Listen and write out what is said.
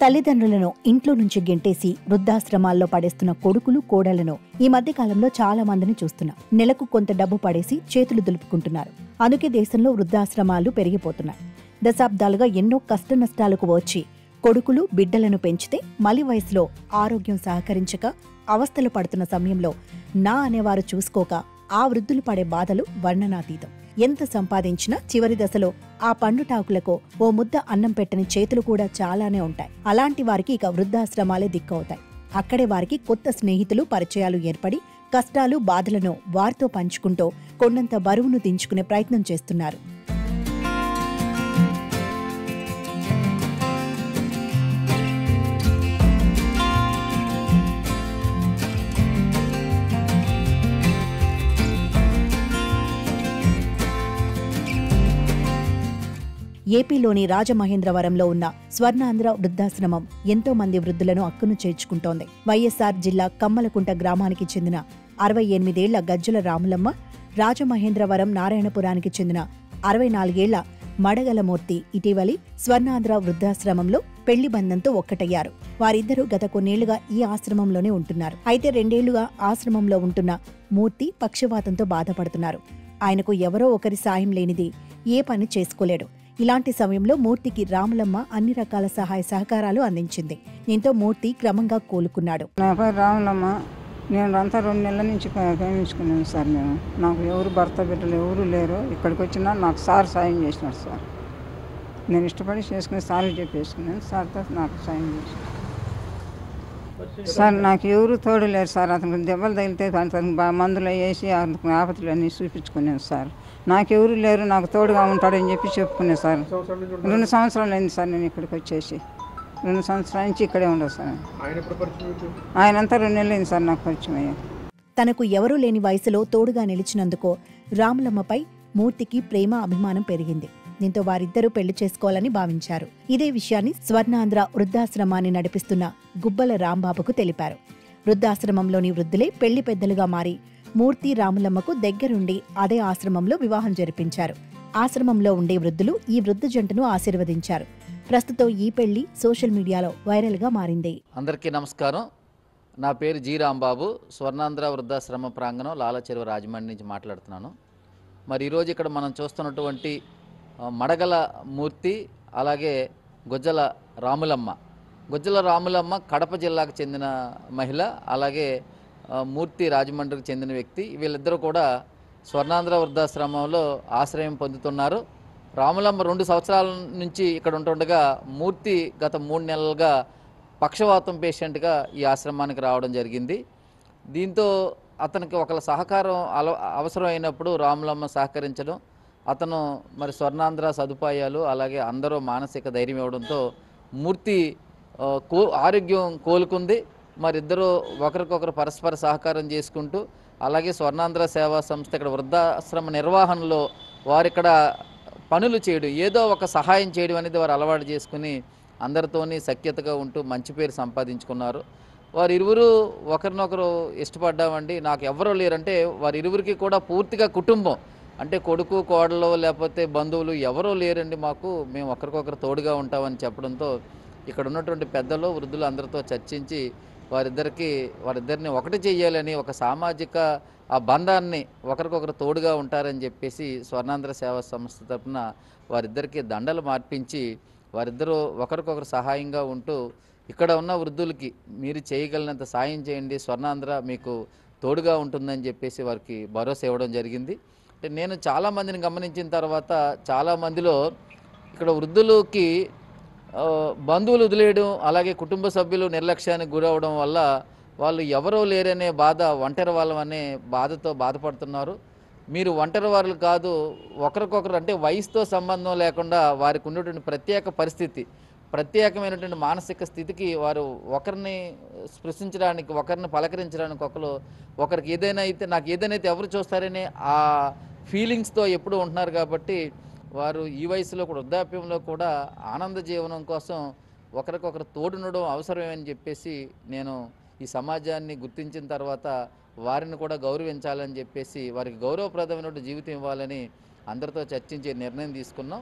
తల్లిదండ్రులను ఇంట్లో నుంచి గెంటేసి వృద్ధాశ్రమాల్లో పడేస్తున్న కొడుకులు కోడళ్లను ఈ మధ్య కాలంలో చాలా మందిని చూస్తున్నాం. నెలకు కొంత డబ్బు పడేసి చేతులు దులుపుకుంటున్నారు. అందుకే దేశంలో వృద్ధాశ్రమాలు పెరిగిపోతున్నాయి. దశాబ్దాలుగా ఎన్నో కష్టనష్టాలకు వచ్చి కొడుకులు బిడ్డలను పెంచితే మలి వయసులో ఆరోగ్యం సహకరించక అవస్థలు పడుతున్న సమయంలో నా అనేవారు చూసుకోక ఆ వృద్ధులు పడే బాధలు వర్ణనాతీతం. ఎంత సంపాదించినా చివరి దశలో ఆ పండుటాకులకు ఓ ముద్ద అన్నం పెట్టని చేతులు కూడా చాలానే ఉంటాయి. అలాంటి వారికి ఇక వృద్ధాశ్రమాలే దిక్కవుతాయి. అక్కడే వారికి కొత్త స్నేహితులు పరిచయాలు ఏర్పడి కష్టాలు బాధలను వారితో పంచుకుంటూ కొండంత బరువును దించుకునే ప్రయత్నం చేస్తున్నారు. ఏపీలోని రాజమహేంద్రవరంలో ఉన్న స్వర్ణాంధ్ర వృద్ధాశ్రమం ఎంతో మంది వృద్ధులను అక్కును చేర్చుకుంటోంది. వైఎస్ఆర్ జిల్లా కమ్మలకుంట గ్రామానికి చెందిన 68 ఏళ్ల గజ్జల రాములమ్మ, రాజమహేంద్రవరం నారాయణపురానికి చెందిన 64 ఏళ్ల మడగలమూర్తి ఇటీవలి స్వర్ణాంధ్ర వృద్ధాశ్రమంలో పెళ్లి బంధంతో ఒక్కటయ్యారు. వారిద్దరూ గత కొన్నేళ్లుగా ఈ ఆశ్రమంలోనే ఉంటున్నారు. అయితే 2 ఏళ్లుగా ఆశ్రమంలో ఉంటున్న మూర్తి పక్షవాతంతో బాధపడుతున్నారు. ఆయనకు ఎవరో ఒకరి సాయం లేనిది ఏ పని చేసుకోలేడు. ఇలాంటి సమయంలో మూర్తికి రాములమ్మ అన్ని రకాల సహాయ సహకారాలు అందించింది. దీంతో మూర్తి క్రమంగా కోలుకున్నాడు. నా పేరు రాములమ్మ. నేను అంతా 2 నెలల నుంచి ప్రేమించుకున్నాను సార్. నాకు ఎవరు భర్త బిడ్డలు ఎవరు లేరు. ఇక్కడికి వచ్చినా నాకు సార్ సాయం చేసినాడు సార్. నేను ఇష్టపడి చేసుకుని సార్లు చెప్పేసుకున్నాను. సార్తో నాకు సాయం చేసినాడు సార్. నాకు ఎవరు తోడు లేరు సార్. అతనికి దెబ్బలు తగిలితే అతనికి మందులు వేసి అతనికి ఆపత్తులు అన్నీ చూపించుకున్నాను సార్. నాకెవరు లేరు, నాకు తోడుగా ఉంటాడని చెప్పి చెప్పుకున్నాను సార్. 2 సంవత్సరాలు అయింది సార్ నేను ఇక్కడికి వచ్చేసి. 2 సంవత్సరాల నుంచి ఇక్కడే ఉండదు సార్. ఆయనంతా 2 నెలలు అయింది సార్ నాకు పరిచయం అయ్యా. తనకు ఎవరూ లేని వయసులో తోడుగా నిలిచినందుకు రాములమ్మపై మూర్తికి ప్రేమ అభిమానం పెరిగింది. దీంతో వారిద్దరూ పెళ్లి చేసుకోవాలని భావించారు. ఇదే విషయాన్ని స్వర్ణాంధ్ర వృద్ధాశ్రమాన్ని నడిపిస్తున్న గుబ్బల రాంబాబుకు తెలిపారు. వృద్ధాశ్రమంలోని వృద్ధులే పెళ్లి పెద్దలుగా మారి మూర్తి రాములమ్మకు దగ్గరుండి అదే ఆశ్రమంలో వివాహం జరిపించారు. ఆశ్రమంలో ఉండే వృద్ధులు ఈ వృద్ధ జంటను ఆశీర్వదించారు. ప్రస్తుతం ఈ పెళ్లి సోషల్ మీడియాలో వైరల్ గా మారింది. అందరికీ నమస్కారం. నా పేరు జి రాంబాబు. స్వర్ణాంధ్ర వృద్ధాశ్రమ ప్రాంగణం లాలచెరువు రాజమండ్రి నుంచి మాట్లాడుతున్నాను. మరి ఈరోజు ఇక్కడ మనం చూస్తున్నటువంటి మడగల మూర్తి అలాగే గుజ్జల రాములమ్మ. గుజ్జల రాములమ్మ కడప జిల్లాకు చెందిన మహిళ, అలాగే మూర్తి రాజమండ్రికి చెందిన వ్యక్తి. వీళ్ళిద్దరూ కూడా స్వర్ణాంధ్ర వృద్ధాశ్రమంలో ఆశ్రయం పొందుతున్నారు. రాములమ్మ 2 సంవత్సరాల నుంచి ఇక్కడ ఉంటుండగా మూర్తి గత 3 నెలలుగా పక్షవాతం పేషెంట్గా ఈ ఆశ్రమానికి రావడం జరిగింది. దీంతో అతనికి ఒకళ్ళ సహకారం అవసరం అయినప్పుడు రాములమ్మ సహకరించడం, అతను మరి స్వర్ణాంధ్ర సదుపాయాలు అలాగే అందరూ మానసిక ధైర్యం ఇవ్వడంతో మూర్తి ఆరోగ్యం కోలుకుంది. మరిద్దరూ ఒకరికొకరు పరస్పర సహకారం చేసుకుంటూ, అలాగే స్వర్ణాంధ్ర సేవా సంస్థ ఇక్కడ వృద్ధాశ్రమ నిర్వహణలో వారిక్కడ పనులు చేయడం, ఏదో ఒక సహాయం చేయడం అనేది వారు అలవాటు చేసుకుని అందరితోని సఖ్యతగా ఉంటూ మంచి పేరు సంపాదించుకున్నారు. వారిరువురు ఒకరినొకరు ఇష్టపడ్డామండి. నాకు ఎవరూ లేరంటే వారిరువురికి కూడా పూర్తిగా కుటుంబం అంటే కొడుకు కోడలు లేకపోతే బంధువులు ఎవరూ లేరండి మాకు, మేము ఒకరికొకరు తోడుగా ఉంటామని చెప్పడంతో ఇక్కడ ఉన్నటువంటి పెద్దలు వృద్ధులు అందరితో చర్చించి వారిద్దరిని ఒకటి చేయాలని, ఒక సామాజిక ఆ బంధాన్ని ఒకరికొకరు తోడుగా ఉంటారని చెప్పేసి స్వర్ణాంధ్ర సేవా సంస్థ తరఫున వారిద్దరికీ దండలు మార్పించి వారిద్దరూ ఒకరికొకరు సహాయంగా ఉంటూ ఇక్కడ ఉన్న వృద్ధులకి మీరు చేయగలిగినంత సాయం చేయండి, స్వర్ణాంధ్ర మీకు తోడుగా ఉంటుందని చెప్పేసి వారికి భరోసా ఇవ్వడం జరిగింది. అంటే నేను చాలామందిని గమనించిన తర్వాత చాలామందిలో ఇక్కడ వృద్ధులకి బంధువులు వదిలేయడం, అలాగే కుటుంబ సభ్యులు నిర్లక్ష్యానికి గురవడం వల్ల వాళ్ళు ఎవరో లేరనే బాధ, ఒంటరి వాళ్ళమనే బాధతో బాధపడుతున్నారు. మీరు ఒంటరి వాళ్ళు కాదు, ఒకరికొకరు అంటే వయసుతో సంబంధం లేకుండా వారికి ఉన్నటువంటి ప్రత్యేక పరిస్థితి, ప్రత్యేకమైనటువంటి మానసిక స్థితికి వారు ఒకరిని స్పృశించడానికి, ఒకరిని పలకరించడానికి, ఒకరికి ఏదైనా అయితే నాకు ఏదైనా అయితే ఎవరు చూస్తారనే ఆ ఫీలింగ్స్తో ఎప్పుడూ ఉంటున్నారు. కాబట్టి వారు ఈ వయసులో కూడా వృద్ధాప్యంలో కూడా ఆనంద జీవనం కోసం ఒకరికొకరు తోడునడం అవసరమని చెప్పేసి నేను ఈ సమాజాన్ని గుర్తించిన తర్వాత వారిని కూడా గౌరవించాలని చెప్పేసి వారికి గౌరవప్రదమైన జీవితం ఇవ్వాలని అందరితో చర్చించి నిర్ణయం తీసుకున్నాం.